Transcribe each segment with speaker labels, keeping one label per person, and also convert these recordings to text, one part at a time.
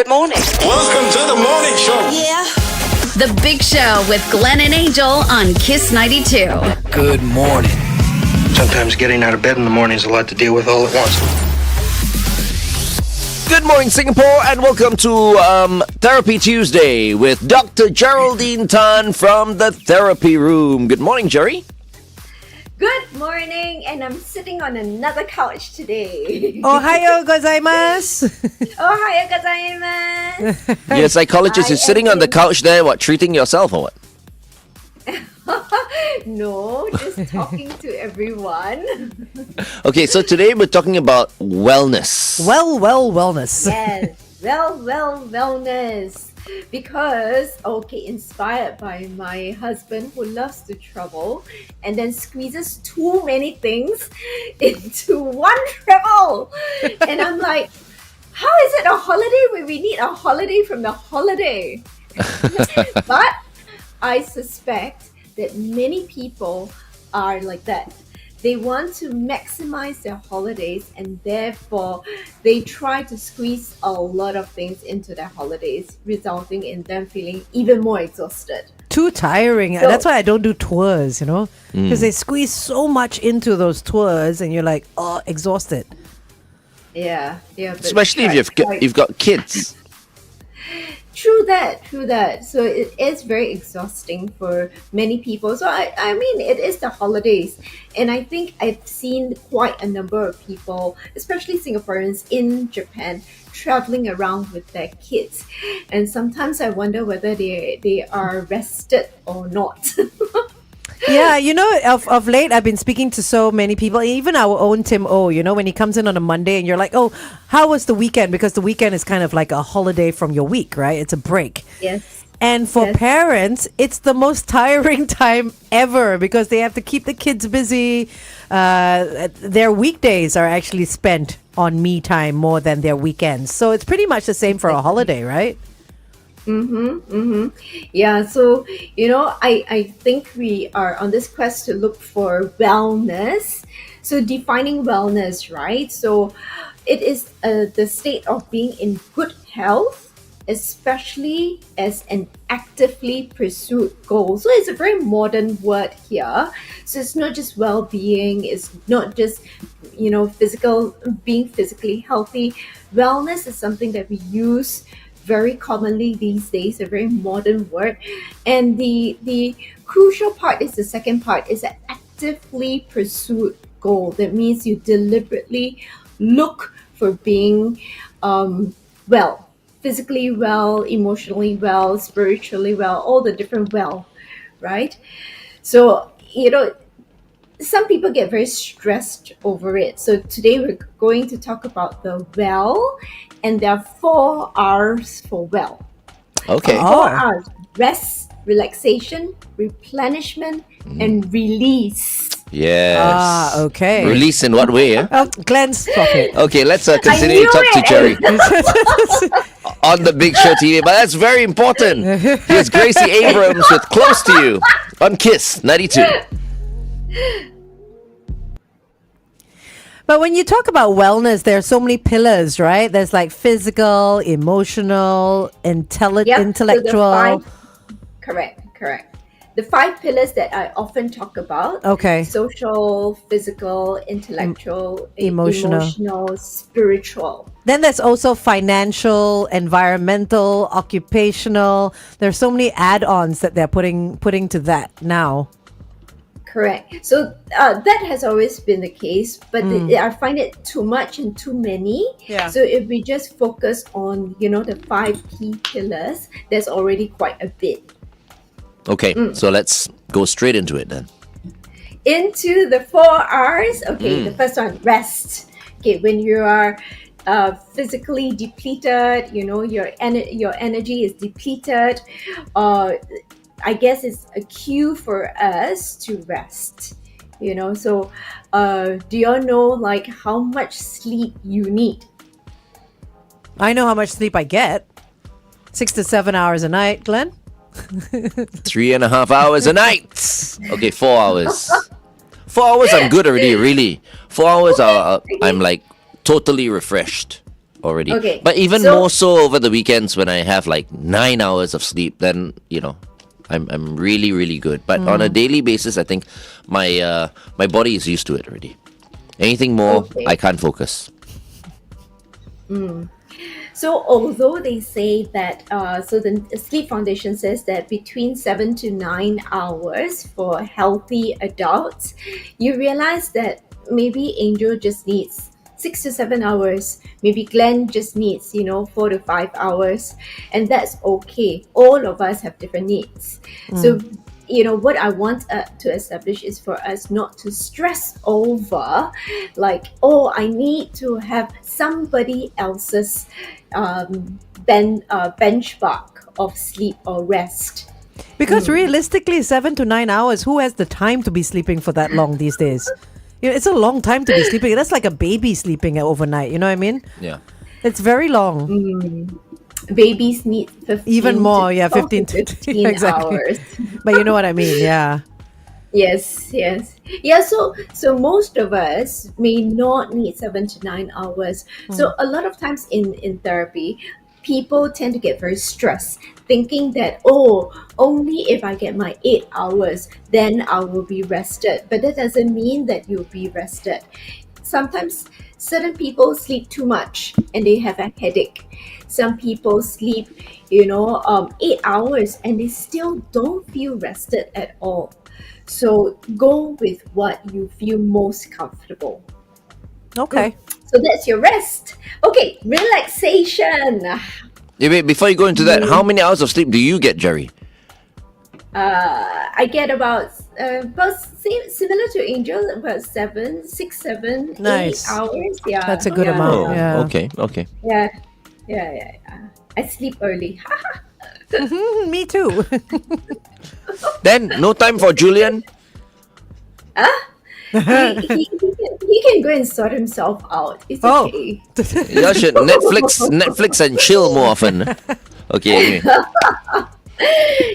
Speaker 1: Good morning.
Speaker 2: Welcome to the morning show.
Speaker 3: Yeah.
Speaker 4: The Big Show with Glenn and Angel on Kiss 92.
Speaker 5: Good morning.
Speaker 6: Sometimes getting out of bed in the morning is a lot to deal with all at once.
Speaker 5: Good morning, Singapore, and welcome to Therapy Tuesday with Dr. Geraldine Tan from the Therapy Room. Good morning, Jerry.
Speaker 3: Good morning, and I'm sitting on another couch today.
Speaker 7: Ohayo gozaimasu.
Speaker 3: Ohayo gozaimasu.
Speaker 5: You're a psychologist. You're sitting on the couch there, what, treating yourself or what?
Speaker 3: No, just talking to everyone.
Speaker 5: Okay, so today we're talking about wellness.
Speaker 7: Wellness.
Speaker 3: Yes, wellness. Because, inspired by my husband who loves to travel and then squeezes too many things into one travel. And I'm like, how is it a holiday when we need a holiday from the holiday? But I suspect that many people are like that. They want to maximize their holidays, and therefore they try to squeeze a lot of things into their holidays, resulting in them feeling even more exhausted.
Speaker 7: Too tiring.
Speaker 3: So-
Speaker 7: That's why I don't do tours, because they squeeze so much into those tours and you're like, oh, exhausted.
Speaker 3: Yeah. But
Speaker 5: Especially if you've got kids.
Speaker 3: True that. So it is very exhausting for many people. So I mean, it is the holidays. And I think I've seen quite a number of people, especially Singaporeans in Japan, traveling around with their kids. And sometimes I wonder whether they are rested or not.
Speaker 7: Yeah, of late I've been speaking to so many people, even our own Tim O, when he comes in on a Monday and you're like, oh, how was the weekend? Because the weekend is kind of like a holiday from your week, right? It's a break.
Speaker 3: Yes.
Speaker 7: And for
Speaker 3: Yes.
Speaker 7: parents, it's the most tiring time ever because they have to keep the kids busy. Their weekdays are actually spent on me time more than their weekends. So it's pretty much the same for a holiday, right?
Speaker 3: Yeah, so I think we are on this quest to look for wellness. So defining wellness, right? So it is the state of being in good health, especially as an actively pursued goal. So it's a very modern word here. So it's not just well-being, it's not just being physically healthy. Wellness is something that we use very commonly these days, a very modern word. And the crucial part is the second part, is an actively pursued goal. That means you deliberately look for being well, physically well, emotionally well, spiritually well, all the different well, right? So, some people get very stressed over it. So today we're going to talk about the well, and there are 4 R's for well.
Speaker 5: Okay.
Speaker 3: 4 R's: rest, relaxation, replenishment, and release.
Speaker 5: Yes.
Speaker 7: Okay.
Speaker 5: Release in what way?
Speaker 7: Oh, Glenn, stop it.
Speaker 5: Okay, let's continue to talk to Jerry on the Big Show TV. But that's very important. Here's Gracie Abrams with Close to You on Kiss 92.
Speaker 7: But when you talk about wellness, there are so many pillars, right? There's like physical, emotional, intellectual.
Speaker 3: So correct. The 5 pillars that I often talk about.
Speaker 7: Okay.
Speaker 3: Social, physical, intellectual,
Speaker 7: emotional,
Speaker 3: spiritual.
Speaker 7: Then there's also financial, environmental, occupational. There's so many add-ons that they're putting to that now.
Speaker 3: Correct. So that has always been the case, but I find it too much and too many.
Speaker 7: Yeah.
Speaker 3: So if we just focus on, the 5 key pillars, there's already quite a bit.
Speaker 5: Okay, so let's go straight into it then.
Speaker 3: Into the 4 R's. Okay, the first one, rest. Okay, when you are physically depleted, your energy is depleted. I guess it's a cue for us to rest. So do you all know like how much sleep you need?
Speaker 7: I know how much sleep I get. 6 to 7 hours a night, Glenn.
Speaker 5: 3.5 hours a night. Okay, 4 hours. 4 hours, I'm good already, really. 4 hours, I'm like totally refreshed. already.
Speaker 3: Okay,
Speaker 5: But even
Speaker 3: so-
Speaker 5: more so over the weekends when I have like 9 hours of sleep, then I'm really really good. But on a daily basis, I think my body is used to it already. Anything more,
Speaker 3: Okay.
Speaker 5: I can't focus.
Speaker 3: So although they say that, so the Sleep Foundation says that between 7 to 9 hours for healthy adults, you realize that maybe Angel just needs 6 to 7 hours. Maybe Glenn just needs, 4 to 5 hours, and that's okay. All of us have different needs. So, what I want to establish is for us not to stress over, like, oh, I need to have somebody else's benchmark of sleep or rest.
Speaker 7: Because realistically, 7 to 9 hours, who has the time to be sleeping for that long these days? It's a long time to be sleeping. That's like a baby sleeping overnight. You know what I mean?
Speaker 5: Yeah.
Speaker 7: It's very long.
Speaker 3: Babies need 15
Speaker 7: Even more, yeah,
Speaker 3: 12
Speaker 7: 15
Speaker 3: to
Speaker 7: to
Speaker 3: 15
Speaker 7: exactly.
Speaker 3: hours.
Speaker 7: But you know what I mean? Yeah.
Speaker 3: Yes. Yeah, so most of us may not need 7 to 9 hours. So a lot of times in therapy, people tend to get very stressed, thinking that, oh, only if I get my 8 hours, then I will be rested. But that doesn't mean that you'll be rested. Sometimes certain people sleep too much and they have a headache. Some people sleep 8 hours and they still don't feel rested at all. So go with what you feel most comfortable.
Speaker 7: Okay.
Speaker 3: So that's your rest. Okay, relaxation.
Speaker 5: Wait, before you go into that, how many hours of sleep do you get, Jerry?
Speaker 3: I get about similar to Angel, about 7, 6, 7,
Speaker 7: Nice.
Speaker 3: 8 hours. Yeah,
Speaker 7: That's a good
Speaker 3: yeah,
Speaker 7: amount.
Speaker 5: Oh,
Speaker 7: Yeah.
Speaker 5: okay.
Speaker 3: Yeah. I sleep early.
Speaker 7: Me too.
Speaker 5: Then no time for Julian.
Speaker 3: he can go and sort himself out. It's
Speaker 7: Oh.
Speaker 3: okay.
Speaker 5: You should Netflix and chill more often. Okay, anyway.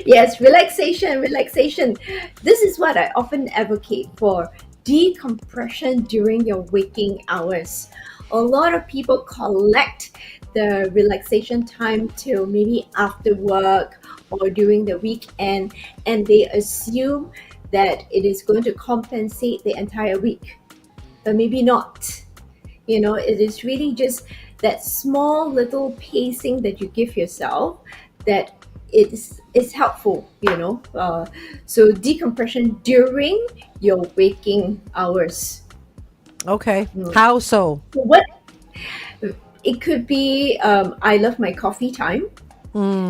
Speaker 3: Yes, relaxation. This is what I often advocate for: decompression during your waking hours. A lot of people collect the relaxation time till maybe after work or during the weekend, and they assume that it is going to compensate the entire week, but maybe not. It is really just that small little pacing that you give yourself that is helpful. So decompression during your waking hours.
Speaker 7: Okay. How so?
Speaker 3: What it could be, I love my coffee time.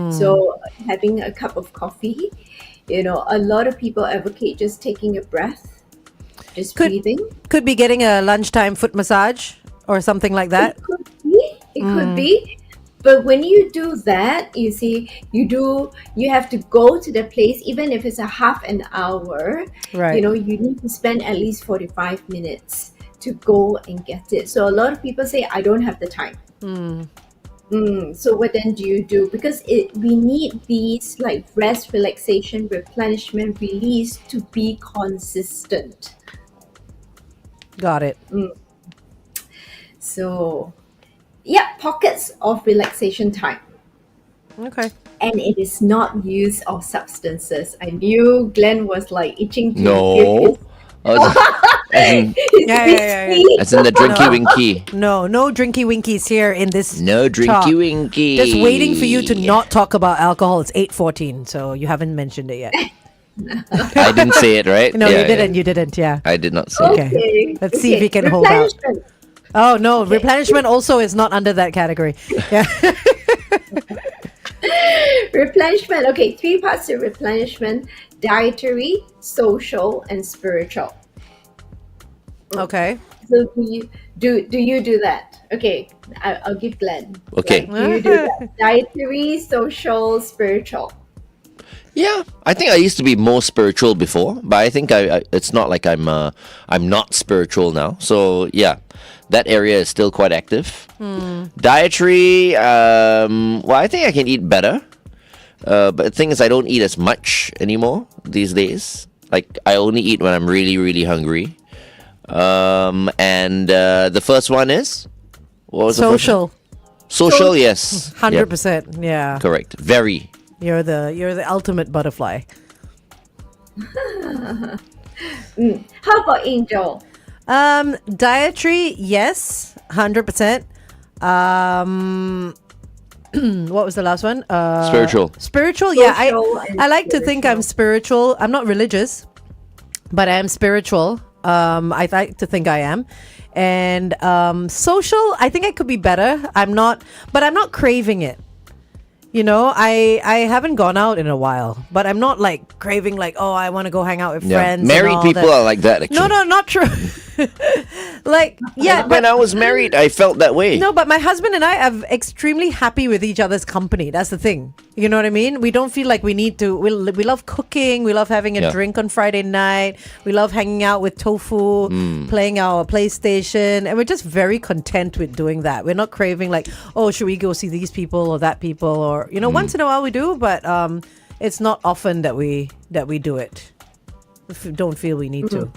Speaker 3: So having a cup of coffee. A lot of people advocate just taking a breath, just breathing.
Speaker 7: Could be getting a lunchtime foot massage or something like that.
Speaker 3: It could be. But when you do that, you see, you have to go to the place, even if it's a half an hour.
Speaker 7: Right.
Speaker 3: You need to spend at least 45 minutes to go and get it. So a lot of people say, I don't have the time. So what then do you do? Because we need these like rest, relaxation, replenishment, release to be consistent.
Speaker 7: Got it.
Speaker 3: So, yeah, pockets of relaxation time.
Speaker 7: Okay.
Speaker 3: And it is not use of substances. I knew Glenn was like itching to give
Speaker 5: No.
Speaker 3: his
Speaker 7: Yeah.
Speaker 3: whiskey.
Speaker 5: As in the drinky winky.
Speaker 7: No drinky winkies here in this.
Speaker 5: No drinky
Speaker 7: talk.
Speaker 5: winky.
Speaker 7: Just waiting for you to not talk about alcohol. It's 8:14, so you haven't mentioned it yet.
Speaker 5: I didn't say it, right?
Speaker 7: No,
Speaker 5: Yeah,
Speaker 7: you didn't. You didn't. Yeah.
Speaker 5: I did not say it.
Speaker 7: Okay. Let's see if we can hold out.
Speaker 3: Replenishment.
Speaker 7: Oh no, replenishment also is not under that category. Yeah.
Speaker 3: Replenishment. Okay, 3 parts to replenishment: dietary, social, and spiritual.
Speaker 7: Okay.
Speaker 3: So do you do that? Okay, I'll give Glenn.
Speaker 5: Okay.
Speaker 3: Do you do that? Dietary, social, spiritual.
Speaker 5: Yeah, I think I used to be more spiritual before, but I think it's not like I'm not spiritual now. So yeah, that area is still quite active. Dietary, well, I think I can eat better. But the thing is, I don't eat as much anymore these days. Like I only eat when I'm really, really hungry. And the first one is what was the first one?
Speaker 7: Social.
Speaker 5: Social, yes. Yep,
Speaker 7: 100%. Yeah.
Speaker 5: correct. Very.
Speaker 7: You're the ultimate butterfly.
Speaker 3: How about Angel?
Speaker 7: Dietary, yes, 100%. What was the last one?
Speaker 5: Spiritual.
Speaker 7: Spiritual, yeah.
Speaker 3: Social and
Speaker 7: I like to think I'm
Speaker 3: spiritual.
Speaker 7: spiritual. I'm not religious, but I am spiritual. I like to think I am. And social, I think I could be better. I'm not, but I'm not craving it. I haven't gone out in a while, but I'm not like craving like, oh, I want to go hang out with
Speaker 5: Yeah.
Speaker 7: friends. and
Speaker 5: Married
Speaker 7: all
Speaker 5: people
Speaker 7: that.
Speaker 5: are like that, actually.
Speaker 7: No, not true. Like, yeah,
Speaker 5: When
Speaker 7: but
Speaker 5: I was married, I felt that way.
Speaker 7: no, but my husband and I are extremely happy with each other's company. That's the thing. You know what I mean? We don't feel like we need to. We love cooking. We love having a
Speaker 5: Yeah.
Speaker 7: drink on Friday night. We love hanging out with Tofu, playing our PlayStation, and we're just very content with doing that. We're not craving like, oh, should we go see these people or that people, or once in a while we do, but it's not often that we do it. Don't feel we need to.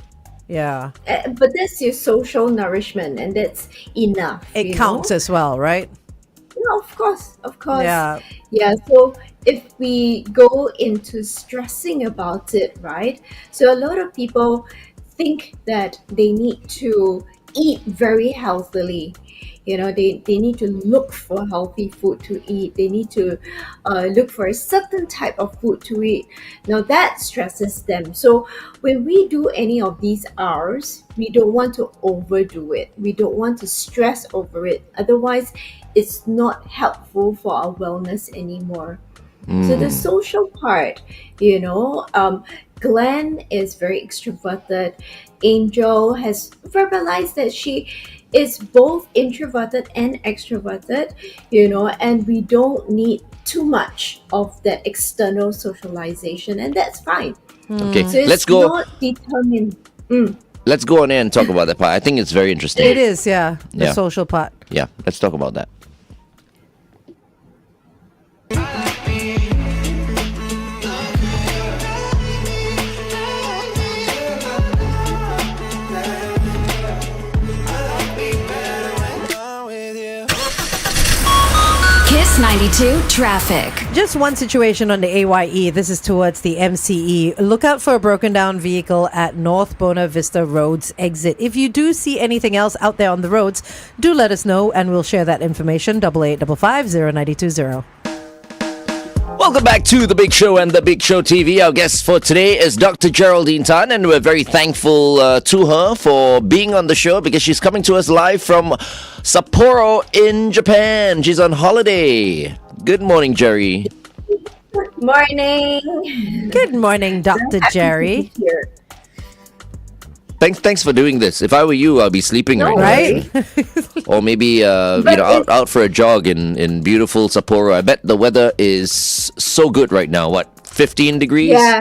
Speaker 7: Yeah,
Speaker 3: But that's your social nourishment, and that's enough.
Speaker 7: it counts as well, right?
Speaker 3: Yeah, of course, of course.
Speaker 7: Yeah.
Speaker 3: Yeah. So if we go into stressing about it, right? So a lot of people think that they need to eat very healthily. They need to look for healthy food to eat. They need to look for a certain type of food to eat. Now that stresses them. So when we do any of these R's, we don't want to overdo it. We don't want to stress over it. Otherwise, it's not helpful for our wellness anymore. So the social part, Glenn is very extroverted. Angel has verbalized that she is both introverted and extroverted, and we don't need too much of that external socialization, and that's fine.
Speaker 5: Okay,
Speaker 3: So it's
Speaker 5: let's go.
Speaker 3: not determined.
Speaker 5: Let's go on air and talk about that part. I think it's very interesting.
Speaker 7: It is, yeah. The
Speaker 5: Yeah.
Speaker 7: social part.
Speaker 5: Yeah, let's talk about that.
Speaker 4: Kiss 92 traffic.
Speaker 7: Just one situation on the AYE. This is towards the MCE. Look out for a broken down vehicle at North Bona Vista Roads exit. If you do see anything else out there on the roads, do let us know and we'll share that information. 8855
Speaker 5: Welcome back to The Big Show and The Big Show TV. Our guest for today is Dr. Geraldine Tan, and we're very thankful to her for being on the show because she's coming to us live from Sapporo in Japan. She's on holiday. Good morning, Jerry.
Speaker 3: Good morning.
Speaker 7: Good morning, Dr. Jerry.
Speaker 3: Here.
Speaker 5: Thanks for doing this. If I were you, I'd be sleeping right now.
Speaker 7: Right?
Speaker 5: Or maybe out for a jog in beautiful Sapporo. I bet the weather is so good right now. What, 15 degrees?
Speaker 3: Yeah.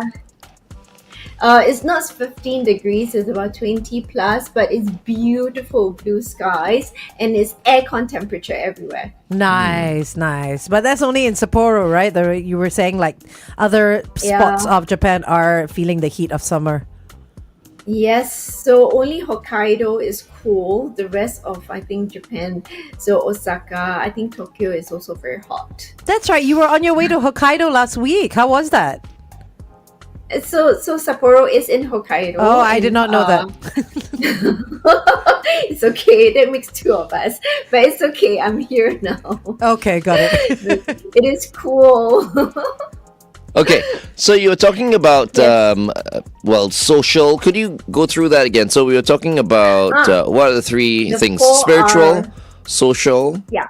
Speaker 3: It's not 15 degrees, it's about 20 plus, but it's beautiful blue skies and it's aircon temperature everywhere.
Speaker 7: Nice. But that's only in Sapporo, right? You were saying like other spots of Japan are feeling the heat of summer.
Speaker 3: Yes, so only Hokkaido is cool. The rest of, I think, Japan, so Osaka, I think Tokyo is also very hot.
Speaker 7: That's right. You were on your way to Hokkaido last week. How was that?
Speaker 3: So Sapporo is in Hokkaido.
Speaker 7: Oh, I did not know that.
Speaker 3: It's okay. That makes two of us. But it's okay. I'm here now.
Speaker 7: Okay, got it.
Speaker 3: It is cool.
Speaker 5: Okay, so you were talking about, social. Could you go through that again? So we were talking about, what are the three
Speaker 3: The
Speaker 5: things?
Speaker 3: 4
Speaker 5: Spiritual,
Speaker 3: are-
Speaker 5: social.
Speaker 3: Yeah.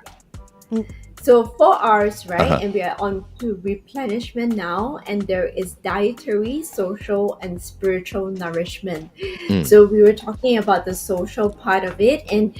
Speaker 3: So 4 R's, right?
Speaker 5: Uh-huh.
Speaker 3: And we are on to replenishment now, and there is dietary, social, and spiritual nourishment. So we were talking about the social part of it, and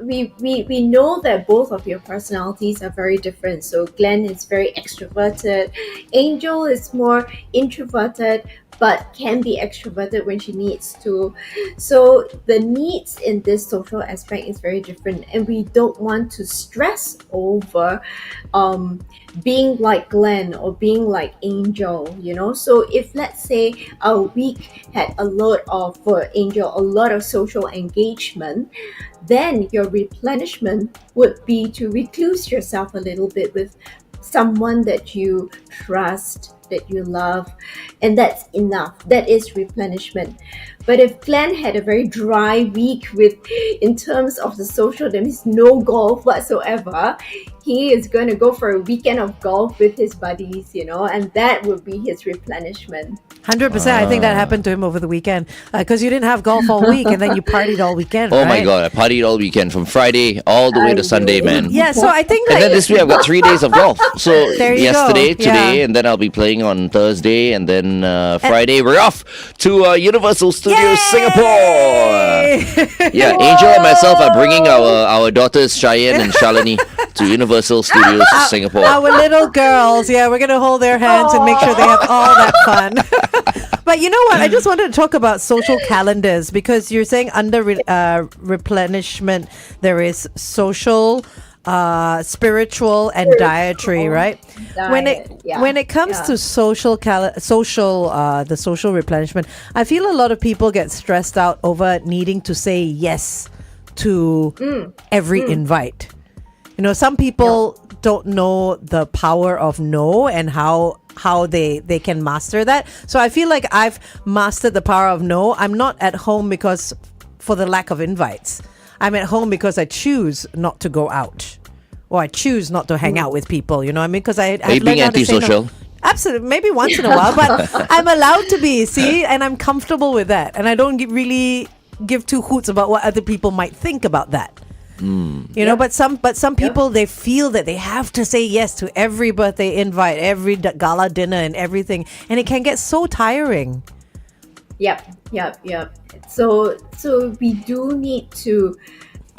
Speaker 3: we know that both of your personalities are very different. So Glenn is very extroverted, Angel is more introverted, but can be extroverted when she needs to. So the needs in this social aspect is very different, and we don't want to stress over over being like Glenn or being like Angel, So if let's say our week had a lot of, for Angel, a lot of social engagement, then your replenishment would be to recluse yourself a little bit with someone that you trust, that you love, and that's enough. That is replenishment. But if Glenn had a very dry week in terms of the social, there is no golf whatsoever, he is going to go for a weekend of golf with his buddies, and that would be his replenishment.
Speaker 7: 100%. I think that happened to him over the weekend because you didn't have golf all week and then you partied all weekend.
Speaker 5: Oh my
Speaker 7: right?
Speaker 5: God, I partied all weekend from Friday all the way to Sunday, man.
Speaker 7: Yeah, so I think
Speaker 5: And then this week I've got 3 days of golf. So
Speaker 7: There you
Speaker 5: yesterday,
Speaker 7: go.
Speaker 5: today,
Speaker 7: Yeah.
Speaker 5: and then I'll be playing on Thursday, and then Friday we're off to Universal Studios Singapore. Yeah, Angel and myself are bringing our daughters Cheyenne and Shalini to Universal Studios Singapore.
Speaker 7: Our little girls, yeah, we're going to hold their hands and make sure they have all that fun. But you know what? I just wanted to talk about social calendars because you're saying under replenishment, there is social, spiritual, and dietary, right? When it comes to the social replenishment, I feel a lot of people get stressed out over needing to say yes to every invite. Some people don't know the power of no and how they can master that. So I feel like I've mastered the power of no. I'm not at home because for the lack of invites. I'm at home because I choose not to go out, or I choose not to hang out with people. You know what I mean? Because I've
Speaker 5: Are you being
Speaker 7: learned how to say no.
Speaker 5: antisocial?
Speaker 7: Absolutely, maybe once in a while, but I'm allowed to be. See, and I'm comfortable with that, and I don't really give two hoots about what other people might think about that. But some people, they feel that they have to say yes to every birthday invite, every gala dinner and everything, and it can get so tiring.
Speaker 3: Yep. So we do need to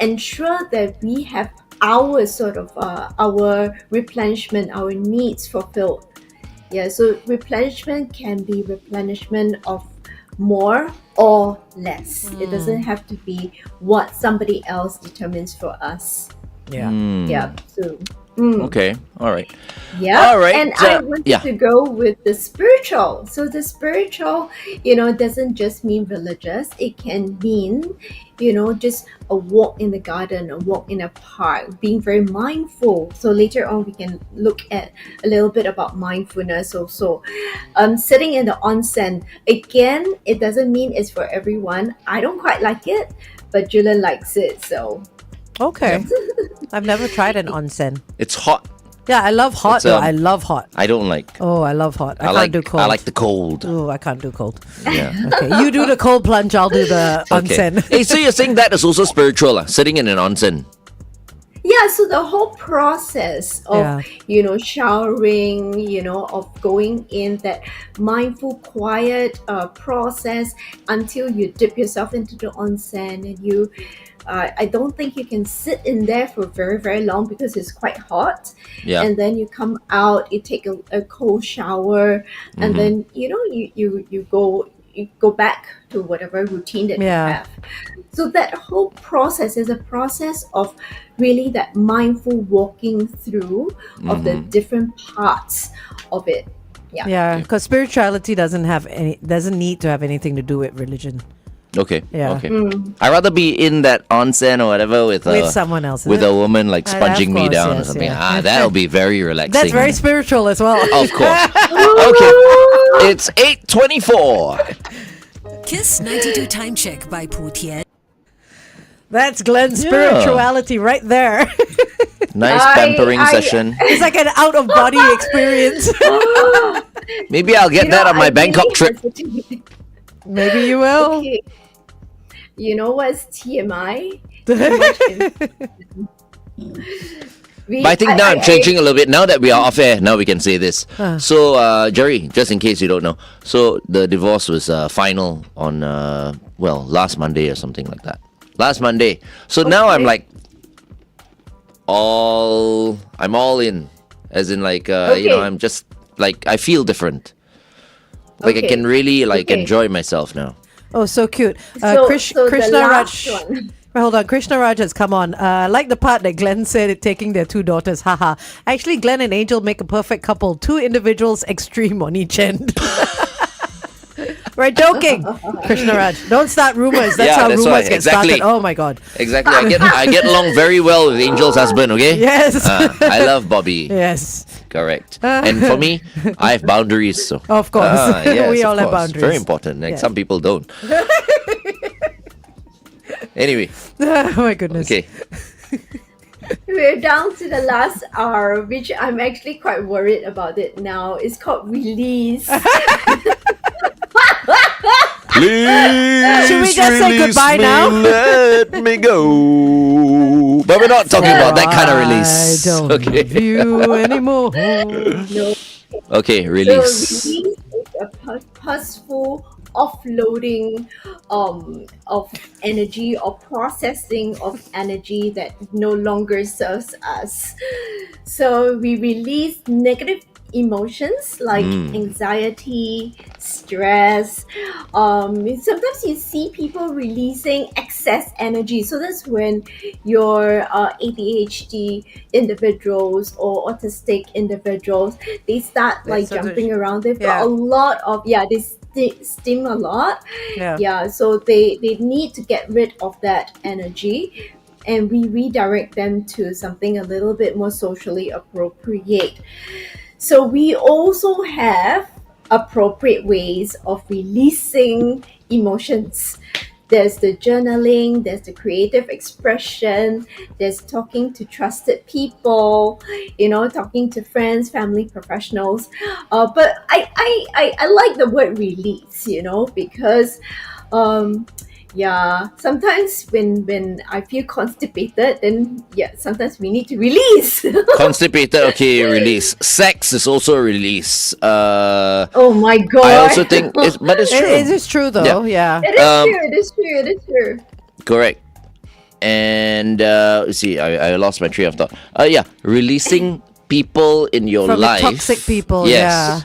Speaker 3: ensure that we have our sort of our replenishment, our needs fulfilled. Yeah, so replenishment can be replenishment of more or less. It doesn't have to be what somebody else determines for us.
Speaker 7: Yeah.
Speaker 3: Yeah. So
Speaker 5: Okay, all right.
Speaker 3: yeah.
Speaker 5: All right,
Speaker 3: And I wanted to go with the spiritual. So the spiritual, doesn't just mean religious. It can mean, just a walk in the garden, a walk in a park, being very mindful. So later on, we can look at a little bit about mindfulness also. Sitting in the onsen, again, it doesn't mean it's for everyone. I don't quite like it, but Julian likes it. So
Speaker 7: Okay. I've never tried an onsen.
Speaker 5: It's hot.
Speaker 7: Yeah, I love hot
Speaker 5: It's,
Speaker 7: though. I love hot.
Speaker 5: I don't like.
Speaker 7: Oh, I love hot. I can't
Speaker 5: like
Speaker 7: do cold.
Speaker 5: I like the cold.
Speaker 7: Oh, I can't do cold.
Speaker 5: Yeah.
Speaker 7: Okay, you do the cold plunge. I'll do the
Speaker 5: Okay.
Speaker 7: onsen.
Speaker 5: Hey, so you're saying that is also spiritual, sitting in an onsen?
Speaker 3: yeah, so the whole process of showering, of going in that mindful, quiet process until you dip yourself into the onsen, and you. I don't think you can sit in there for very, very long because it's quite hot.
Speaker 5: Yeah.
Speaker 3: And then you come out, you take a cold shower, and then you go back to whatever routine that you have. So that whole process is a process of really that mindful walking through of the different parts of it. Yeah.
Speaker 7: Yeah, because spirituality doesn't need to have anything to do with religion.
Speaker 5: Okay.
Speaker 7: Yeah.
Speaker 5: Okay. I'd rather be in that onsen or whatever with
Speaker 7: someone else,
Speaker 5: with
Speaker 7: is
Speaker 5: a
Speaker 7: it?
Speaker 5: woman like sponging me
Speaker 7: course,
Speaker 5: down or
Speaker 7: yes,
Speaker 5: something.
Speaker 7: yeah.
Speaker 5: That'll be very relaxing.
Speaker 7: That's very spiritual as well.
Speaker 5: Of course. Okay. It's 8:24.
Speaker 1: Kiss 92 Time Check by Pu Tian.
Speaker 7: That's Glenn's spirituality right there.
Speaker 5: Nice pampering session.
Speaker 7: It's like an out of body experience.
Speaker 5: Maybe I'll get that on my Bangkok trip.
Speaker 7: Maybe you will.
Speaker 3: Okay. You know what's TMI?
Speaker 5: But I think now I'm changing a little bit. Now that we are off air, now we can say this. So, Jerry, just in case you don't know, so the divorce was final on last Monday or something like that. Last Monday. So now I'm like I'm all in, as in like I'm just like I feel different. Like I can really enjoy myself now.
Speaker 7: Oh, so cute.
Speaker 3: So the
Speaker 7: Krishna
Speaker 3: last
Speaker 7: Raj.
Speaker 3: one.
Speaker 7: Well, hold on. Krishna Raj has come on. Like the part that Glenn said, it taking their 2 daughters. Haha. Actually, Glenn and Angel make a perfect couple. 2 individuals extreme on each end. We're joking, Krishna Raj. Don't start rumors. That's how
Speaker 5: that's
Speaker 7: rumors
Speaker 5: why.
Speaker 7: get
Speaker 5: Exactly.
Speaker 7: started. Oh my God.
Speaker 5: Exactly. I get along very well with Angel's husband, okay?
Speaker 7: Yes.
Speaker 5: I love Bobby.
Speaker 7: Yes.
Speaker 5: Correct. And for me, I have boundaries. So.
Speaker 7: Of course.
Speaker 5: Yes,
Speaker 7: We
Speaker 5: of
Speaker 7: all have
Speaker 5: course.
Speaker 7: boundaries.
Speaker 5: Very important. Like
Speaker 7: Yes.
Speaker 5: some people don't. Anyway,
Speaker 7: Oh my goodness.
Speaker 5: okay.
Speaker 3: We're down to the last R, which I'm actually quite worried about it now. It's called release.
Speaker 5: Please
Speaker 7: Should we just say
Speaker 5: release
Speaker 7: goodbye
Speaker 5: me,
Speaker 7: now?
Speaker 5: Let me go. But we're not talking about that kind of release.
Speaker 7: I don't
Speaker 5: Okay.
Speaker 7: love you anymore.
Speaker 3: No.
Speaker 5: Okay,
Speaker 3: So
Speaker 5: release.
Speaker 3: release is a purposeful offloading of energy or processing of energy that no longer serves us. So we release negative emotions like anxiety, stress. Sometimes you see people releasing excess energy. So that's when your ADHD individuals or autistic individuals, they start like
Speaker 7: So the-
Speaker 3: jumping around. They've
Speaker 7: yeah.
Speaker 3: got a lot of they steam a lot.
Speaker 7: Yeah.
Speaker 3: So they need to get rid of that energy, and we redirect them to something a little bit more socially appropriate. So we also have appropriate ways of releasing emotions. There's the journaling, there's the creative expression, there's talking to trusted people, talking to friends, family, professionals. But I like the word release, because sometimes when I feel constipated, then sometimes we need to release.
Speaker 5: Constipated, okay, release. Sex is also a release.
Speaker 3: Oh my god!
Speaker 5: I also think, but it's true.
Speaker 7: It is true though. Yeah.
Speaker 3: It is true. It is true.
Speaker 5: Correct. And let's see, I lost my train of thought. Releasing people in your
Speaker 7: From the
Speaker 5: life.
Speaker 7: toxic people,
Speaker 5: Yes.
Speaker 7: yeah.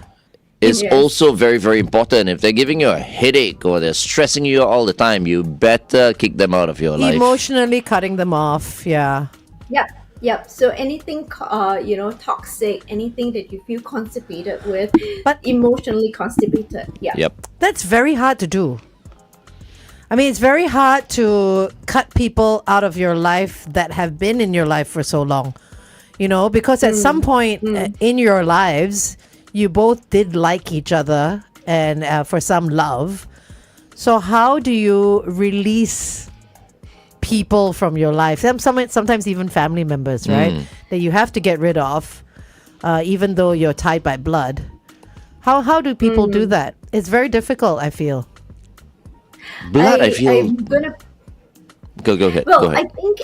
Speaker 5: Is
Speaker 3: Yes.
Speaker 5: also very, very important. If they're giving you a headache or they're stressing you out all the time, you better kick them out of your life.
Speaker 7: Emotionally cutting them off. Yeah.
Speaker 3: Yep. So anything, toxic, anything that you feel constipated with,
Speaker 7: But-
Speaker 3: emotionally constipated. Yeah.
Speaker 5: Yep.
Speaker 7: That's very hard to do. I mean, it's very hard to cut people out of your life that have been in your life for so long. Because at some point in your lives, you both did like each other and for some love. So how do you release people from your life? Sometimes even family members, right? That you have to get rid of, even though you're tied by blood. How do people do that? It's very difficult, I feel.
Speaker 5: Blood, I feel.
Speaker 3: I'm gonna.
Speaker 5: Go ahead.
Speaker 3: Well,
Speaker 5: go
Speaker 3: I
Speaker 5: ahead.
Speaker 3: think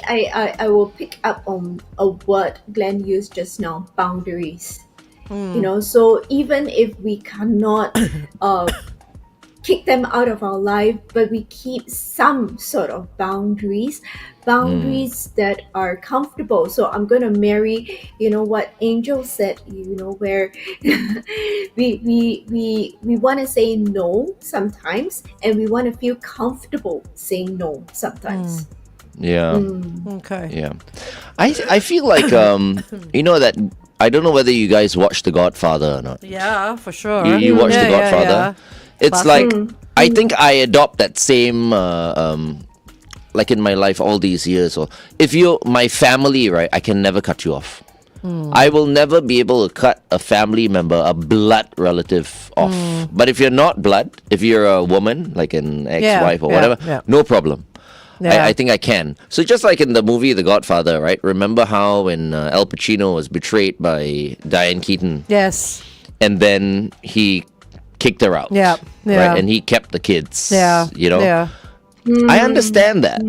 Speaker 3: I will pick up on a word Glenn used just now: boundaries. So even if we cannot kick them out of our life, but we keep some sort of boundaries that are comfortable. So I'm going to marry, what Angel said, where we want to say no sometimes, and we want to feel comfortable saying no sometimes.
Speaker 5: Yeah.
Speaker 7: Okay.
Speaker 5: Yeah. I feel like that I don't know whether you guys watch The Godfather or not.
Speaker 7: Yeah, for sure.
Speaker 5: You watch The
Speaker 7: Yeah,
Speaker 5: Godfather. It's
Speaker 7: Classic.
Speaker 5: like I think I adopt that same like in my life all these years. Or if you're my family, right, I can never cut you off. I will never be able to cut a family member, a blood relative off. But if you're not blood, if you're a woman, like an ex-wife or whatever, no problem.
Speaker 7: Yeah.
Speaker 5: I think I can. So just like in the movie The Godfather, right? Remember how when Al Pacino was betrayed by Diane Keaton,
Speaker 7: Yes.
Speaker 5: and then he kicked her out.
Speaker 7: Yeah.
Speaker 5: Right? And he kept the kids.
Speaker 7: Yeah.
Speaker 5: Yeah. I understand that.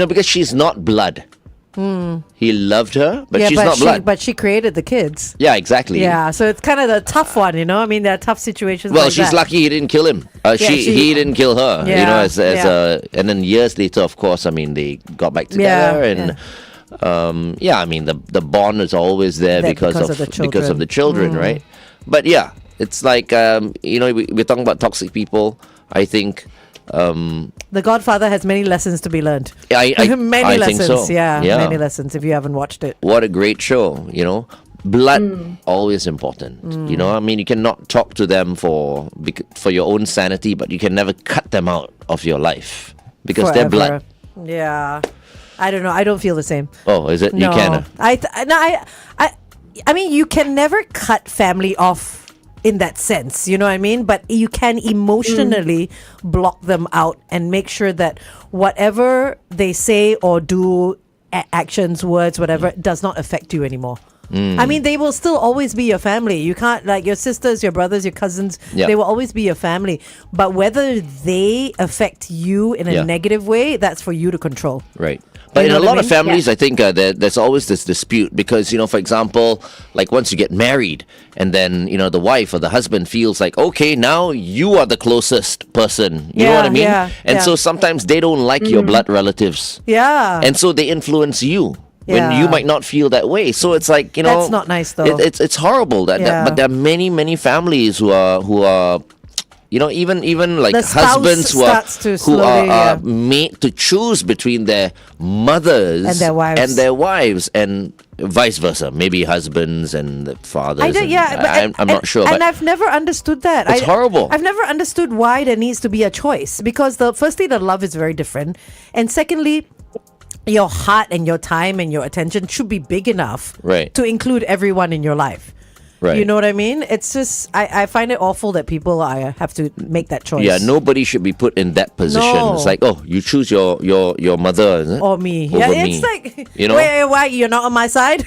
Speaker 5: Because she's not blood. He loved her, but she's not blood.
Speaker 7: But she created the kids.
Speaker 5: Yeah, exactly.
Speaker 7: Yeah, so it's kind of the tough one, I mean, there are tough situations.
Speaker 5: Well,
Speaker 7: like
Speaker 5: she's
Speaker 7: that.
Speaker 5: lucky he didn't kill him. He didn't kill her.
Speaker 7: Yeah,
Speaker 5: And then years later, of course, I mean, they got back together, and I mean, the bond is always there because of the children, right? But yeah, it's like we're talking about toxic people. I think
Speaker 7: The Godfather has many lessons to be learned.
Speaker 5: I
Speaker 7: Many
Speaker 5: think
Speaker 7: lessons,
Speaker 5: so.
Speaker 7: yeah,
Speaker 5: Yeah.
Speaker 7: many lessons if you haven't watched it.
Speaker 5: What a great show, you know. Blood always important. You know, I mean, you cannot talk to them for your own sanity, but you can never cut them out of your life because they're blood.
Speaker 7: Yeah, I don't know. I don't feel the same.
Speaker 5: Oh, is it?
Speaker 7: No,
Speaker 5: You can.
Speaker 7: I mean, you can never cut family off in that sense, you know what I mean? But you can emotionally block them out and make sure that whatever they say or do, actions, words, whatever, does not affect you anymore. I mean, they will still always be your family. You can't, like your sisters, your brothers, your cousins,
Speaker 5: Yeah.
Speaker 7: they will always be your family. But whether they affect you in a
Speaker 5: Yeah.
Speaker 7: negative way, that's for you to control.
Speaker 5: Right. But
Speaker 7: You
Speaker 5: in
Speaker 7: know
Speaker 5: a
Speaker 7: what I
Speaker 5: lot of
Speaker 7: mean?
Speaker 5: families, I think there's always this dispute because, you know, for example, like once you get married and then, you know, the wife or the husband feels like, okay, now you are the closest person. You know what I mean?
Speaker 7: Yeah,
Speaker 5: and
Speaker 7: yeah.
Speaker 5: so sometimes they don't like your blood relatives.
Speaker 7: Yeah.
Speaker 5: And so they influence you. When
Speaker 7: Yeah.
Speaker 5: you might not feel that way, so it's like, you know,
Speaker 7: That's not nice, though.
Speaker 5: It's horrible
Speaker 7: Yeah.
Speaker 5: but there are many families who are, you know, even like
Speaker 7: The spouse
Speaker 5: husbands
Speaker 7: starts to
Speaker 5: who
Speaker 7: slowly,
Speaker 5: are
Speaker 7: yeah.
Speaker 5: made to choose between their mothers
Speaker 7: And their wives.
Speaker 5: and vice versa. Maybe husbands and the fathers.
Speaker 7: I don't,
Speaker 5: and-
Speaker 7: yeah, but
Speaker 5: I'm not sure.
Speaker 7: And
Speaker 5: But
Speaker 7: I've never understood that.
Speaker 5: It's horrible.
Speaker 7: I've never understood why there needs to be a choice because firstly, the love is very different, and secondly, your heart and your time and your attention should be big enough
Speaker 5: Right.
Speaker 7: to include everyone in your life.
Speaker 5: Right.
Speaker 7: You know what I mean? It's just I find it awful that people have to make that choice.
Speaker 5: yeah, nobody should be put in that position.
Speaker 7: No.
Speaker 5: It's like, oh, you choose your mother, is it?
Speaker 7: Or me.
Speaker 5: Over
Speaker 7: Yeah,
Speaker 5: me.
Speaker 7: it's like,
Speaker 5: You know?
Speaker 7: wait, why you're not on my side?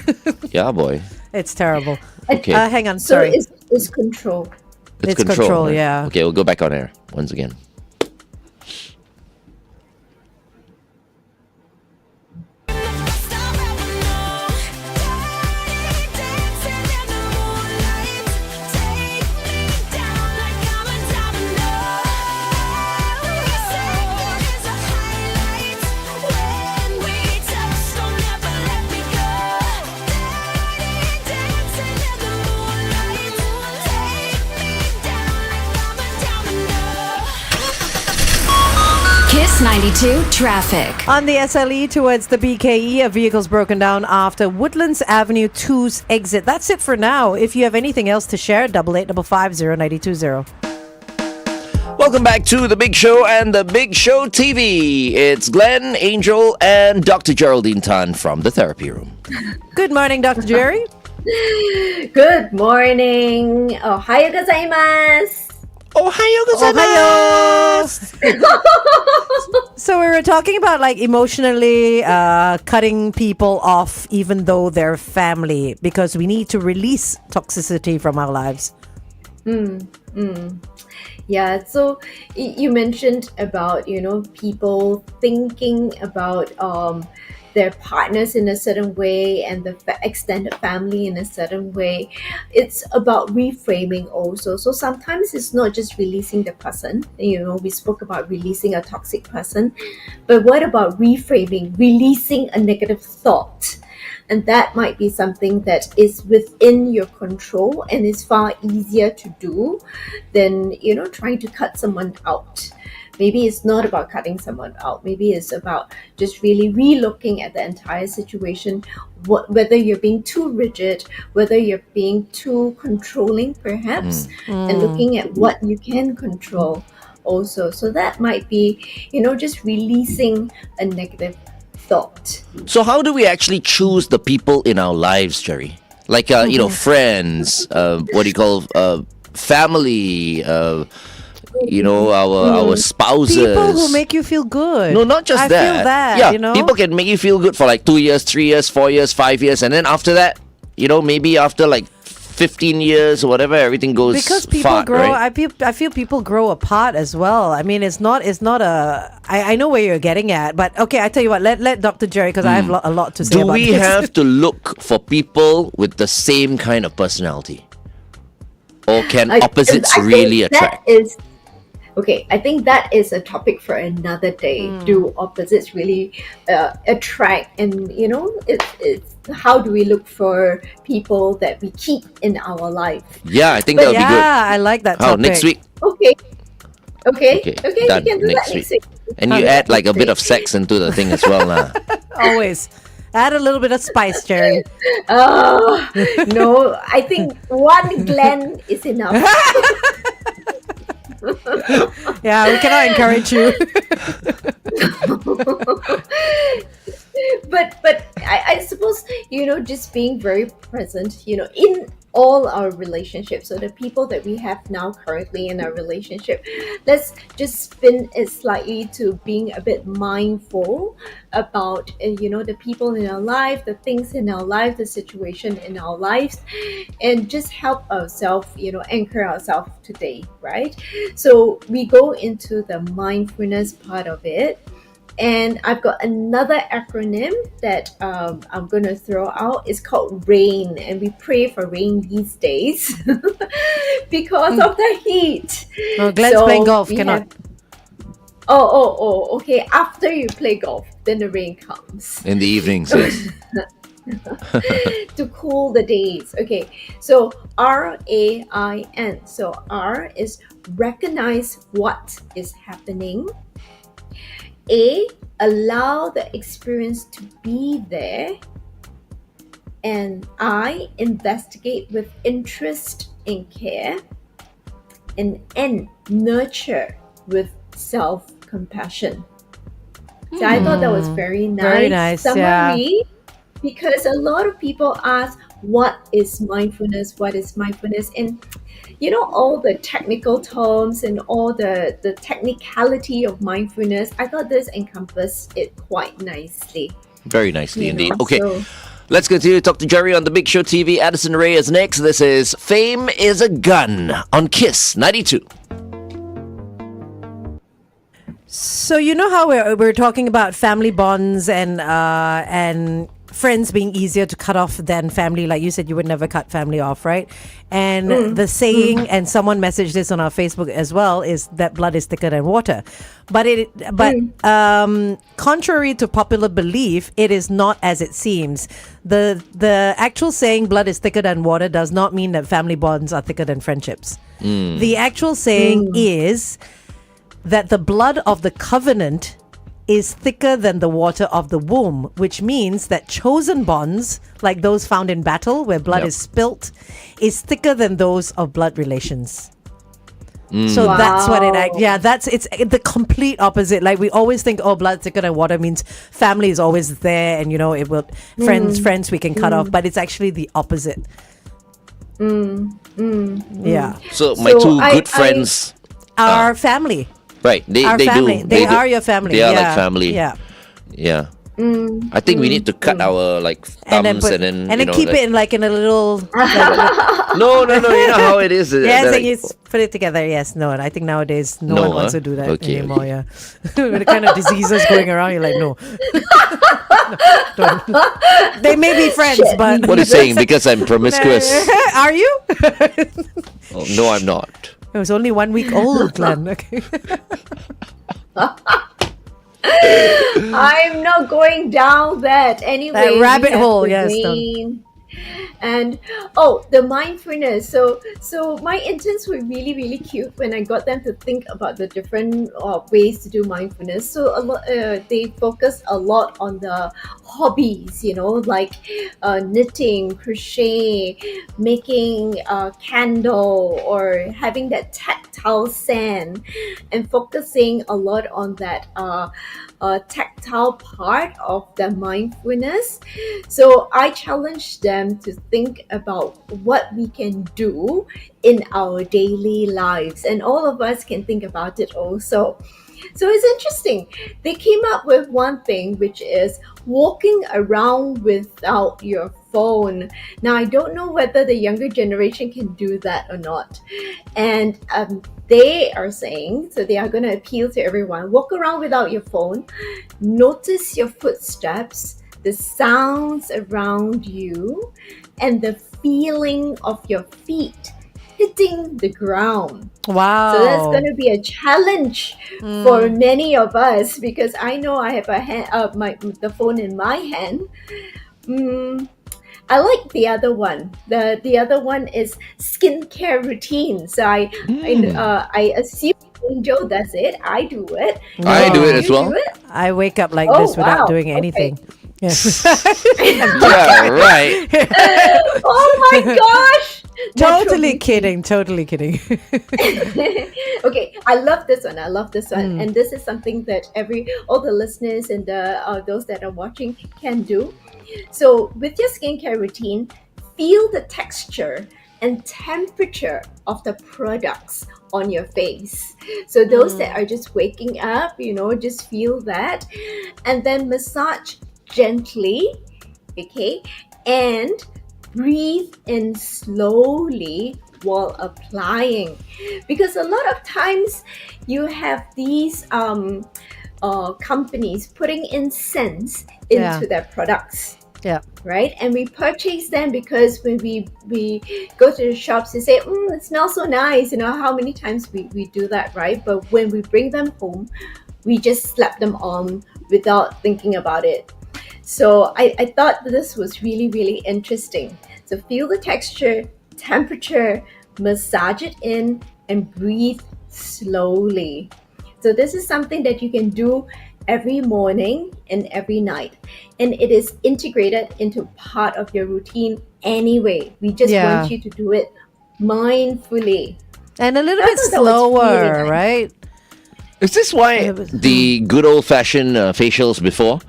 Speaker 5: Yeah, boy.
Speaker 7: It's terrible.
Speaker 5: Okay.
Speaker 7: Hang on,
Speaker 3: So
Speaker 7: sorry.
Speaker 3: it's control.
Speaker 7: It's control,
Speaker 5: right?
Speaker 7: yeah.
Speaker 5: Okay, we'll go back on air once again.
Speaker 4: Kiss 92 traffic.
Speaker 7: On the SLE towards the BKE, a vehicle's broken down after Woodlands Avenue 2's exit. That's it for now. If you have anything else to share, 88550920.
Speaker 5: Welcome back to The Big Show and The Big Show TV. It's Glenn, Angel, and Dr. Geraldine Tan from the therapy room.
Speaker 7: Good morning, Dr. Jerry.
Speaker 3: Good morning. Ohayou gozaimasu.
Speaker 5: Ohayo
Speaker 7: Ohayo. So we were talking about like emotionally cutting people off even though they're family because we need to release toxicity from our lives.
Speaker 3: Yeah, so you mentioned about, people thinking about their partners in a certain way and the extended family in a certain way. It's about reframing also. So sometimes it's not just releasing the person. We spoke about releasing a toxic person, but what about reframing, releasing a negative thought? And that might be something that is within your control and is far easier to do than, trying to cut someone out. Maybe it's not about cutting someone out. Maybe it's about just really re-looking at the entire situation, whether you're being too rigid, whether you're being too controlling, perhaps, and looking at what you can control also. So that might be, just releasing a negative thought.
Speaker 5: So how do we actually choose the people in our lives, Jerry? Like, friends, what do you call, family, our spouses.
Speaker 7: People who make you feel good.
Speaker 5: No, not just
Speaker 7: I
Speaker 5: that.
Speaker 7: feel that,
Speaker 5: Yeah, people can make you feel good for like 2 years, 3 years, 4 years, 5 years, and then after that, maybe after like 15 years or whatever, everything goes
Speaker 7: because people
Speaker 5: fart,
Speaker 7: grow.
Speaker 5: right?
Speaker 7: I feel people grow apart as well. I mean, it's not a. I know where you're getting at, but okay. I tell you what. Let Dr. Jerry because I have a lot to say
Speaker 5: Do
Speaker 7: about
Speaker 5: we
Speaker 7: this.
Speaker 5: have to look for people with the same kind of personality, or can opposites
Speaker 3: I think
Speaker 5: really
Speaker 3: that
Speaker 5: attract?
Speaker 3: Okay, I think that is a topic for another day. Do opposites really attract? And it's how do we look for people that we keep in our life?
Speaker 5: Yeah, I think that would be good.
Speaker 7: Yeah, I like that
Speaker 5: How
Speaker 7: topic.
Speaker 5: next week?
Speaker 3: Okay, Okay,
Speaker 5: Okay,
Speaker 3: okay,
Speaker 5: done.
Speaker 3: we can do that
Speaker 5: Next
Speaker 3: next
Speaker 5: week.
Speaker 3: week.
Speaker 5: And you add like a bit of sex into the thing as well, lah.
Speaker 7: Always. Add a little bit of spice, Jerry.
Speaker 3: Oh, no, I think one Glenn is enough.
Speaker 7: Yeah, we cannot encourage you.
Speaker 3: But I suppose, just being very present, in all our relationships. So the people that we have now currently in our relationship, let's just spin it slightly to being a bit mindful about, the people in our life, the things in our life, the situation in our lives, and just help ourselves, anchor ourselves today, right? So we go into the mindfulness part of it. And I've got another acronym that I'm going to throw out. It's called RAIN. And we pray for rain these days because of the heat.
Speaker 7: Oh, Glenn's playing golf.
Speaker 3: we
Speaker 7: Cannot.
Speaker 3: have- Oh, okay. After you play golf, then the rain comes
Speaker 5: In the evenings, yes.
Speaker 3: to cool the days. Okay, so RAIN. So R is recognize what is happening. A, allow the experience to be there. And I, investigate with interest and care. And N, nurture with self-compassion. So I thought that was very nice.
Speaker 7: Very nice,
Speaker 3: Summary, because a lot of people ask, what is mindfulness? What is mindfulness? And all the technical terms and all the technicality of mindfulness, I thought this encompassed it quite nicely.
Speaker 5: Very nicely
Speaker 3: You know,
Speaker 5: indeed. Okay.
Speaker 3: so-
Speaker 5: Let's continue to talk to Jerry on the Big Show TV. Addison Ray is next. This is Fame is a Gun on Kiss 92.
Speaker 7: So you know how we're talking about family bonds and friends being easier to cut off than family. Like you said, you would never cut family off, right? And the saying, and someone messaged this on our Facebook as well, is that blood is thicker than water. But contrary to popular belief, it is not as it seems. The actual saying blood is thicker than water does not mean that family bonds are thicker than friendships. The actual saying is that the blood of the covenant is thicker than the water of the womb, which means that chosen bonds, like those found in battle where blood is spilt, is thicker than those of blood relations. So that's what it's the complete opposite. Like we always think, oh, blood thicker than water means family is always there, and it will friends we can cut off, but it's actually the opposite. Yeah,
Speaker 5: So my two good friends,
Speaker 7: our family.
Speaker 5: right? They
Speaker 7: Our
Speaker 5: they
Speaker 7: family.
Speaker 5: do.
Speaker 7: They
Speaker 5: do.
Speaker 7: are your family.
Speaker 5: They are
Speaker 7: Yeah.
Speaker 5: like family.
Speaker 7: Yeah.
Speaker 5: Yeah. I think we need to cut our like thumbs and then
Speaker 7: keep
Speaker 5: like,
Speaker 7: it in a little.
Speaker 5: No. You know how it is.
Speaker 7: Yes,
Speaker 5: they're
Speaker 7: and you
Speaker 5: like,
Speaker 7: put it together. Yes, no. And I think nowadays no
Speaker 5: No,
Speaker 7: one wants
Speaker 5: huh?
Speaker 7: to do that
Speaker 5: Okay,
Speaker 7: anymore.
Speaker 5: okay.
Speaker 7: Yeah, with the kind of diseases going around, you're like, no. Don't. They may be friends, but
Speaker 5: what are you saying? Because I'm promiscuous?
Speaker 7: Are you?
Speaker 5: Oh, no, I'm not.
Speaker 7: It was only 1 week old, Glenn. Okay.
Speaker 3: I'm not going down that anyway.
Speaker 7: That rabbit
Speaker 3: we have
Speaker 7: hole,
Speaker 3: the
Speaker 7: yes, don't.
Speaker 3: rain. And the mindfulness. So my interns were really, really cute when I got them to think about the different ways to do mindfulness. So a lot, they focus a lot on the hobbies, like knitting, crochet, making a candle, or having that tactile sand, and focusing a lot on that tactile part of the mindfulness. So I challenged them to think about what we can do in our daily lives, and all of us can think about it also. So it's interesting. They came up with one thing, which is walking around without your phone. Now, I don't know whether the younger generation can do that or not. And they are saying, so they are going to appeal to everyone, walk around without your phone, notice your footsteps, the sounds around you, and the feeling of your feet hitting the ground.
Speaker 7: Wow.
Speaker 3: So that's going to be a challenge for many of us, because I know I have the phone in my hand. I like the other one. The other one is skincare routine. So I assume Angel does it. I do it.
Speaker 5: I do it as
Speaker 3: You
Speaker 5: well.
Speaker 3: do it?
Speaker 7: I wake up like
Speaker 3: Oh,
Speaker 7: this without
Speaker 3: wow.
Speaker 7: doing
Speaker 3: Okay.
Speaker 7: anything. Yeah.
Speaker 5: Yeah, right.
Speaker 3: Oh my gosh!
Speaker 7: Totally
Speaker 3: Natural
Speaker 7: kidding. Totally kidding.
Speaker 3: Okay, I love this one. I love this one, and this is something that all the listeners and those that are watching can do. So, with your skincare routine, feel the texture and temperature of the products on your face. So, those that are just waking up, just feel that, and then massage gently, okay, and breathe in slowly while applying, because a lot of times you have these companies putting incense
Speaker 7: Yeah.
Speaker 3: into their products,
Speaker 7: Yeah.
Speaker 3: right? And we purchase them because when we go to the shops, they say, it smells so nice. How many times we do that, right? But when we bring them home, we just slap them on without thinking about it. So I thought this was really, really interesting. So feel the texture, temperature, massage it in, and breathe slowly. So this is something that you can do every morning and every night. And it is integrated into part of your routine anyway. We just
Speaker 7: Yeah.
Speaker 3: want you to do it mindfully.
Speaker 7: And a little
Speaker 3: I
Speaker 7: bit
Speaker 3: thought that was
Speaker 7: slower,
Speaker 3: really nice.
Speaker 7: right?
Speaker 5: Is this why the good old fashioned facials before?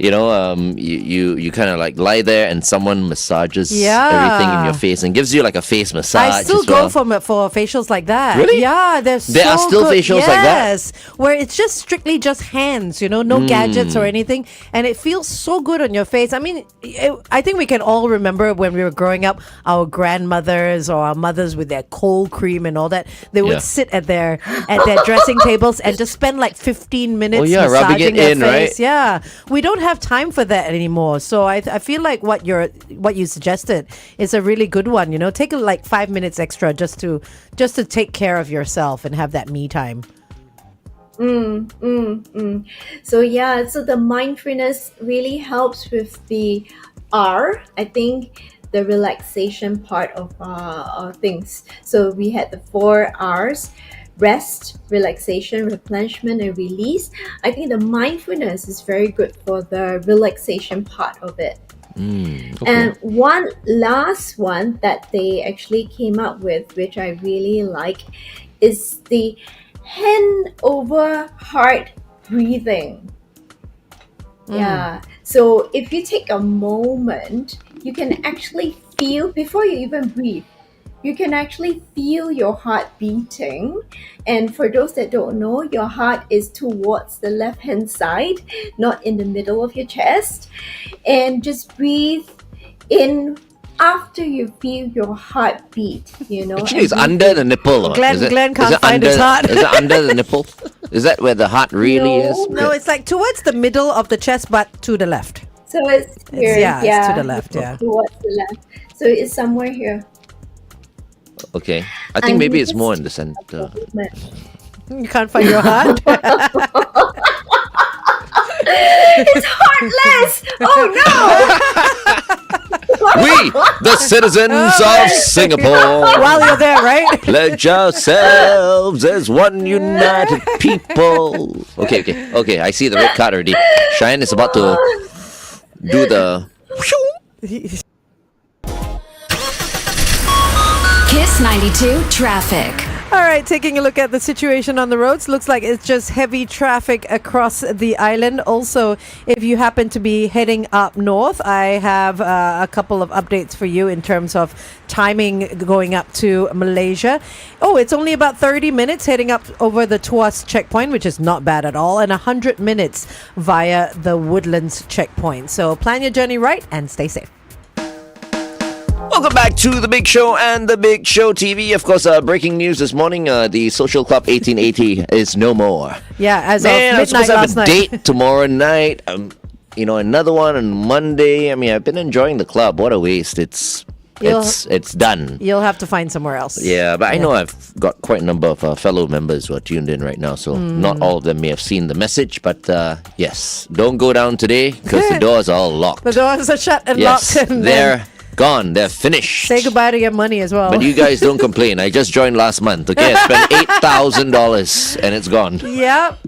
Speaker 5: You kind of like lie there and someone massages everything in your face and gives you like a face massage.
Speaker 7: I still
Speaker 5: as well.
Speaker 7: go for facials like that.
Speaker 5: Really?
Speaker 7: Yeah,
Speaker 5: There
Speaker 7: so
Speaker 5: are still
Speaker 7: good.
Speaker 5: facials like that?
Speaker 7: Yes, where it's just strictly just hands, no gadgets or anything, and it feels so good on your face. I mean, I think we can all remember when we were growing up, our grandmothers or our mothers with their cold cream and all that. They would
Speaker 5: Yeah.
Speaker 7: sit at their dressing tables and just spend like 15 minutes
Speaker 5: yeah, rubbing
Speaker 7: massaging
Speaker 5: it
Speaker 7: their
Speaker 5: in,
Speaker 7: face.
Speaker 5: right?
Speaker 7: Yeah, we don't have time for that anymore. So I feel like what you suggested is a really good one. Take like 5 minutes extra just to take care of yourself and have that me time.
Speaker 3: So yeah, so the mindfulness really helps with the R, I think, the relaxation part of things. So we had the 4 R's: rest, relaxation, replenishment, and release. I think the mindfulness is very good for the relaxation part of it.
Speaker 5: Okay.
Speaker 3: And one last one that they actually came up with, which I really like, is the hand over heart breathing. Yeah. So if you take a moment, you can actually feel, before you even breathe, you can actually feel your heart beating. And for those that don't know, your heart is towards the left hand side, not in the middle of your chest. And just breathe in after you feel your heart beat,
Speaker 5: Actually, it's under the nipple.
Speaker 7: Glenn can't
Speaker 5: is it
Speaker 7: find his
Speaker 5: under,
Speaker 7: heart.
Speaker 5: Is it under the nipple? Is that where the heart really
Speaker 3: No.
Speaker 5: is?
Speaker 7: No, it's like towards the middle of the chest, but to the left.
Speaker 3: So it's here.
Speaker 7: It's to the left, yeah.
Speaker 3: Towards the left. So it's somewhere here.
Speaker 5: Okay. I think
Speaker 3: And
Speaker 5: maybe
Speaker 3: you
Speaker 5: it's
Speaker 3: just-
Speaker 5: more in the center.
Speaker 7: You can't find your heart.
Speaker 3: It's heartless! Oh
Speaker 5: We, the citizens of Singapore,
Speaker 7: While you're there, right?
Speaker 5: pledge ourselves as one united people. Okay. I see the red card already. Cheyenne is about to do the.
Speaker 4: Kiss 92 traffic.
Speaker 7: All right, taking a look at the situation on the roads. Looks like it's just heavy traffic across the island. Also, if you happen to be heading up north, I have a couple of updates for you in terms of timing going up to Malaysia. Oh, it's only about 30 minutes heading up over the Tuas checkpoint, which is not bad at all, and 100 minutes via the Woodlands checkpoint. So plan your journey right and stay safe.
Speaker 5: Welcome back to The Big Show and The Big Show TV. Of course, breaking news this morning, the Social Club 1880 is no more.
Speaker 7: Yeah, as
Speaker 5: Man,
Speaker 7: of
Speaker 5: I'm supposed
Speaker 7: midnight
Speaker 5: to have
Speaker 7: last
Speaker 5: a
Speaker 7: night.
Speaker 5: date tomorrow night. Another one on Monday. I mean, I've been enjoying the club. What a waste. It's done.
Speaker 7: You'll have to find somewhere else.
Speaker 5: Yeah, but I know I've got quite a number of fellow members who are tuned in right now, so not all of them may have seen the message, but yes, don't go down today because the doors are all locked.
Speaker 7: The doors are shut and
Speaker 5: Yes,
Speaker 7: locked. And
Speaker 5: there Gone. They're finished.
Speaker 7: Say goodbye to your money as well.
Speaker 5: But you guys don't complain. I just joined last month. Okay, I spent $8,000 and it's gone.
Speaker 7: Yep.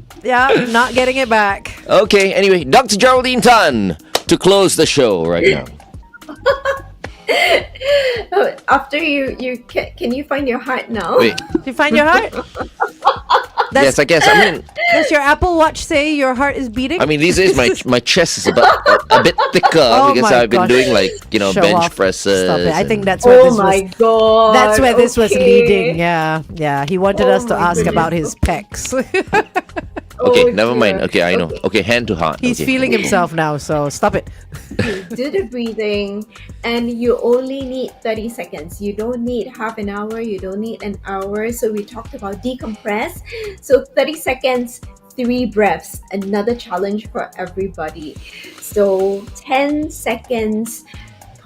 Speaker 7: Not getting it back.
Speaker 5: Okay, anyway, Dr. Geraldine Tan to close the show right now.
Speaker 3: After can you find your heart now?
Speaker 5: Wait,
Speaker 7: Did you find your heart?
Speaker 5: yes, I guess. I mean,
Speaker 7: Does your Apple Watch say your heart is beating?
Speaker 5: these days my chest is a bit thicker
Speaker 7: Oh
Speaker 5: because
Speaker 7: my
Speaker 5: I've been
Speaker 7: gosh.
Speaker 5: doing
Speaker 7: Show
Speaker 5: bench
Speaker 7: off.
Speaker 5: presses.
Speaker 7: Stop it. I think
Speaker 5: and-
Speaker 7: that's where
Speaker 3: Oh
Speaker 7: this
Speaker 3: my
Speaker 7: was.
Speaker 3: god.
Speaker 7: That's where this was
Speaker 3: okay.
Speaker 7: leading. Yeah. He wanted
Speaker 3: Oh
Speaker 7: us to
Speaker 3: my
Speaker 7: ask
Speaker 3: goodness.
Speaker 7: about his pecs.
Speaker 5: Okay,
Speaker 3: Oh,
Speaker 5: never mind.
Speaker 3: dear.
Speaker 5: Okay, I know. Okay, hand to heart.
Speaker 7: He's
Speaker 5: okay.
Speaker 7: feeling himself now, so stop it.
Speaker 3: Do the breathing, and you only need 30 seconds. You don't need half an hour, you don't need an hour. So we talked about decompress. So 30 seconds, 3 breaths. Another challenge for everybody. So 10 seconds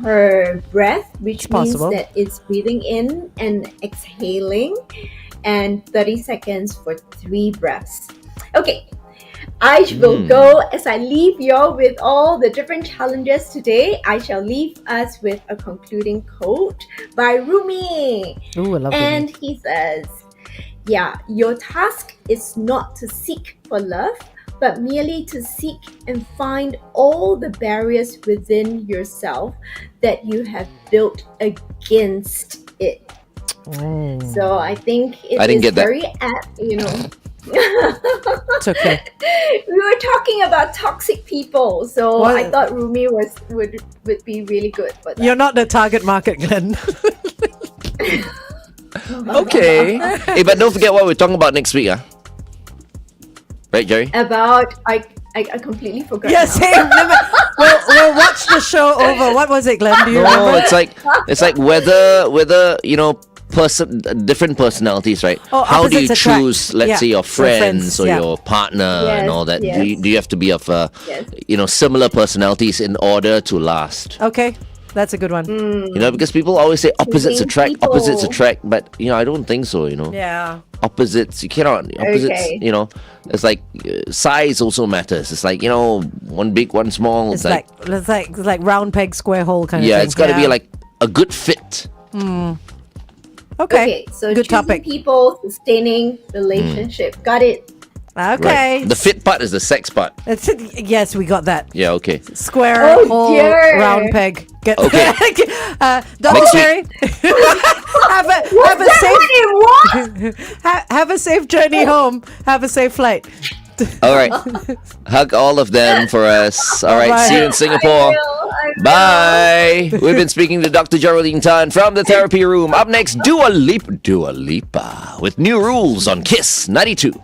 Speaker 3: per breath, which means
Speaker 7: possible.
Speaker 3: that it's breathing in and exhaling, and 30 seconds for 3 breaths. Okay, I will go as I leave you all with all the different challenges today. I shall leave us with a concluding quote by Rumi.
Speaker 7: Ooh, I love
Speaker 3: And
Speaker 7: it.
Speaker 3: he says, yeah, your task is not to seek for love, but merely to seek and find all the barriers within yourself that you have built against it. So I think it
Speaker 5: I didn't
Speaker 3: is
Speaker 5: get that.
Speaker 3: very apt,
Speaker 7: It's okay.
Speaker 3: We were talking about toxic people, so
Speaker 7: Well-
Speaker 3: I thought Rumi would be really good for that.
Speaker 7: You're not the target market, Glenn.
Speaker 5: Okay. Hey, but don't forget what we're talking about next week, Right, Jerry?
Speaker 3: About I completely forgot.
Speaker 7: Yes,
Speaker 3: now.
Speaker 7: hey, we'll watch the show over. What was it, Glenn? Do you
Speaker 5: No,
Speaker 7: remember?
Speaker 5: it's like whether different personalities, right?
Speaker 7: Oh,
Speaker 5: How do you
Speaker 7: opposites attract.
Speaker 5: choose, let's
Speaker 7: Yeah,
Speaker 5: say, your
Speaker 7: your
Speaker 5: friends
Speaker 7: friends,
Speaker 5: or
Speaker 7: yeah.
Speaker 5: your partner and
Speaker 3: Yes,
Speaker 5: all that?
Speaker 3: yes.
Speaker 5: Do you have to be of
Speaker 3: Yes.
Speaker 5: similar personalities in order to last?
Speaker 7: Okay, that's a good one.
Speaker 5: Because people always say opposites
Speaker 3: Choosing
Speaker 5: attract, opposites
Speaker 3: people.
Speaker 5: attract, but I don't think so.
Speaker 7: Yeah.
Speaker 5: Opposites, you cannot. Opposites,
Speaker 3: Okay.
Speaker 5: it's like size also matters. It's like one big, one small.
Speaker 7: It's like round peg, square hole kind of
Speaker 5: yeah,
Speaker 7: thing.
Speaker 5: it's got to be like a good fit.
Speaker 7: Okay,
Speaker 3: so
Speaker 7: good
Speaker 3: choosing
Speaker 7: topic.
Speaker 3: people, sustaining relationship. Got it.
Speaker 7: Okay.
Speaker 5: Right. The fit part is the sex part.
Speaker 7: That's it. Yes, we got that.
Speaker 5: Yeah, okay.
Speaker 7: Square
Speaker 3: Oh,
Speaker 7: hole,
Speaker 3: dear.
Speaker 7: round peg. Get
Speaker 5: Okay.
Speaker 7: Dr.
Speaker 5: Next
Speaker 7: Jerry, have a
Speaker 3: That's
Speaker 7: safe
Speaker 3: what it was.
Speaker 7: have a safe journey home. Have a safe flight.
Speaker 5: All right. Hug all of them for us. All right.
Speaker 7: Bye.
Speaker 5: See you in Singapore.
Speaker 3: I will.
Speaker 5: Bye. We've been speaking to Dr. Geraldine Tan from the therapy room. Up next, Dua Lipa with New Rules on Kiss 92.